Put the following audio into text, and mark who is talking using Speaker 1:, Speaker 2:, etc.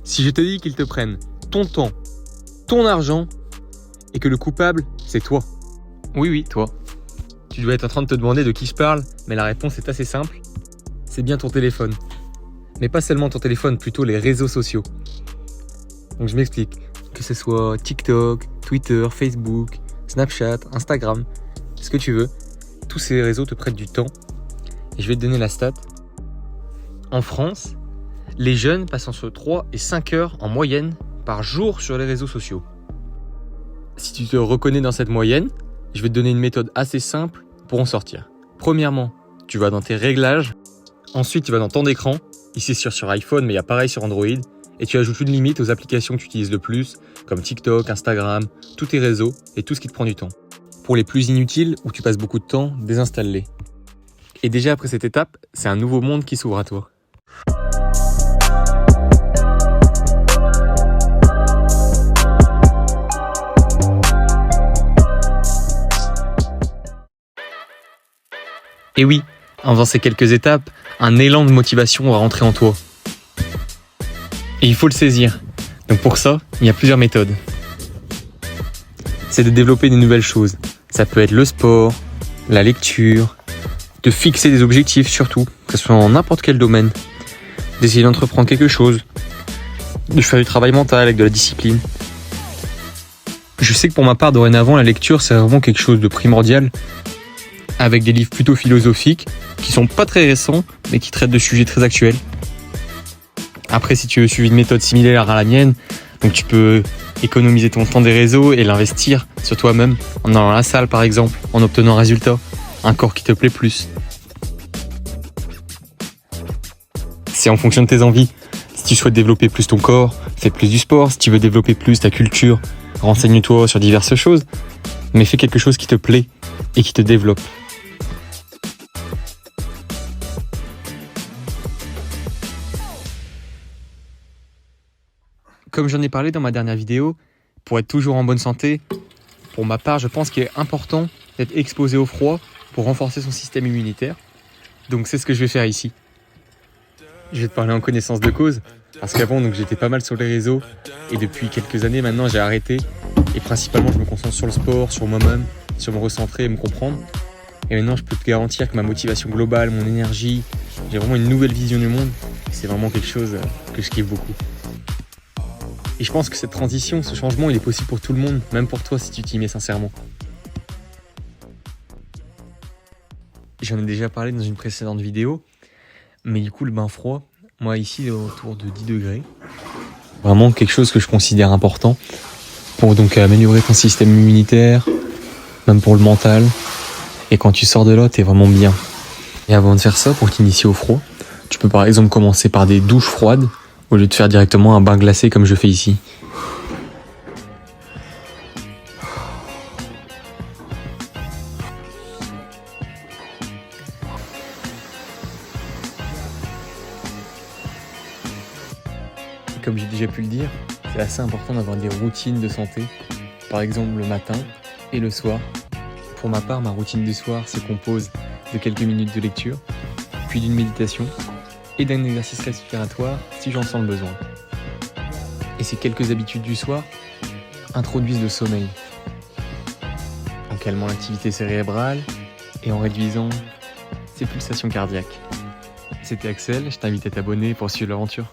Speaker 1: Si je te dis qu'ils te prennent ton temps, ton argent, et que le coupable, c'est toi. Oui, toi. Tu dois être en train de te demander de qui je parle, mais la réponse est assez simple. C'est bien ton téléphone. Mais pas seulement ton téléphone, plutôt les réseaux sociaux. Donc je m'explique. Que ce soit TikTok, Twitter, Facebook, Snapchat, Instagram, ce que tu veux, tous ces réseaux te prêtent du temps. Et je vais te donner la stat. En France, les jeunes passent entre 3 et 5 heures en moyenne par jour sur les réseaux sociaux. Si tu te reconnais dans cette moyenne, je vais te donner une méthode assez simple pour en sortir. Premièrement, tu vas dans tes réglages. Ensuite, tu vas dans temps d'écran. Ici, c'est sur iPhone, mais il y a pareil sur Android. Et tu ajoutes une limite aux applications que tu utilises le plus, comme TikTok, Instagram, tous tes réseaux et tout ce qui te prend du temps. Pour les plus inutiles, où tu passes beaucoup de temps, désinstalle-les. Et déjà après cette étape, c'est un nouveau monde qui s'ouvre à toi. Et oui, en faisant ces quelques étapes, un élan de motivation va rentrer en toi. Et il faut le saisir. Donc pour ça, il y a plusieurs méthodes. C'est de développer des nouvelles choses. Ça peut être le sport, la lecture, de fixer des objectifs surtout, que ce soit en n'importe quel domaine, d'essayer d'entreprendre quelque chose, de faire du travail mental avec de la discipline. Je sais que pour ma part, dorénavant, la lecture, c'est vraiment quelque chose de primordial, avec des livres plutôt philosophiques, qui sont pas très récents, mais qui traitent de sujets très actuels. Après, si tu veux suivre une méthode similaire à la mienne, donc tu peux économiser ton temps des réseaux et l'investir sur toi-même, en allant à la salle par exemple, en obtenant un résultat, un corps qui te plaît plus. C'est en fonction de tes envies. Si tu souhaites développer plus ton corps, fais plus du sport. Si tu veux développer plus ta culture, renseigne-toi sur diverses choses, mais fais quelque chose qui te plaît et qui te développe. Comme j'en ai parlé dans ma dernière vidéo, pour être toujours en bonne santé, pour ma part, je pense qu'il est important d'être exposé au froid pour renforcer son système immunitaire. Donc c'est ce que je vais faire ici. Je vais te parler en connaissance de cause, parce qu'avant donc j'étais pas mal sur les réseaux, et depuis quelques années maintenant j'ai arrêté, et principalement je me concentre sur le sport, sur moi-même, sur me recentrer et me comprendre. Et maintenant je peux te garantir que ma motivation globale, mon énergie, j'ai vraiment une nouvelle vision du monde, c'est vraiment quelque chose que je kiffe beaucoup. Et je pense que cette transition, ce changement, il est possible pour tout le monde, même pour toi si tu t'y mets sincèrement. J'en ai déjà parlé dans une précédente vidéo, mais du coup le bain froid, moi ici il est autour de 10 degrés. Vraiment quelque chose que je considère important pour donc améliorer ton système immunitaire, même pour le mental. Et quand tu sors de là, t'es vraiment bien. Et avant de faire ça, pour t'initier au froid, tu peux par exemple commencer par des douches froides, au lieu de faire directement un bain glacé comme je fais ici. Et comme j'ai déjà pu le dire, c'est assez important d'avoir des routines de santé, par exemple le matin et le soir. Pour ma part, ma routine du soir se compose de quelques minutes de lecture, puis d'une méditation, et d'un exercice respiratoire si j'en sens le besoin. Et ces quelques habitudes du soir introduisent le sommeil, en calmant l'activité cérébrale et en réduisant ses pulsations cardiaques. C'était Axel, je t'invite à t'abonner pour suivre l'aventure.